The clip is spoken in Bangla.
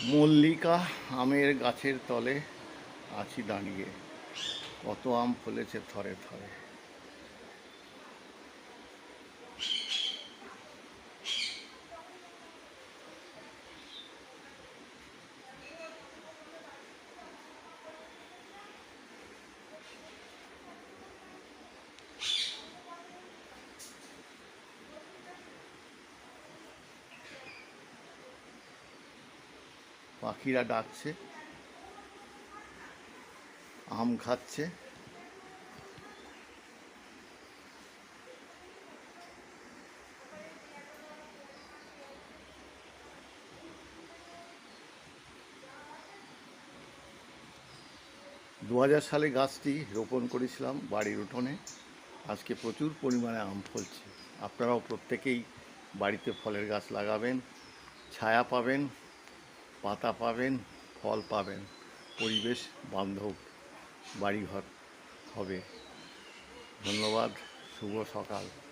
মল্লিকা আমের গাছের তলে আছি দাঁড়িয়ে, কত আম ফলেছে থরে থরে। পাখিরা ডাকছে, আম খাচ্ছে। দু সালে গাছটি রোপণ করেছিলাম বাড়ির উঠোনে। আজকে প্রচুর পরিমাণে আম ফলছে। আপনারাও প্রত্যেকেই বাড়িতে ফলের গাছ লাগাবেন, ছায়া পাবেন, পাতা পাবেন, ফল পাবেন, পরিবেশ বান্ধব বাড়িঘর হবে। ধন্যবাদ। শুভ সকাল।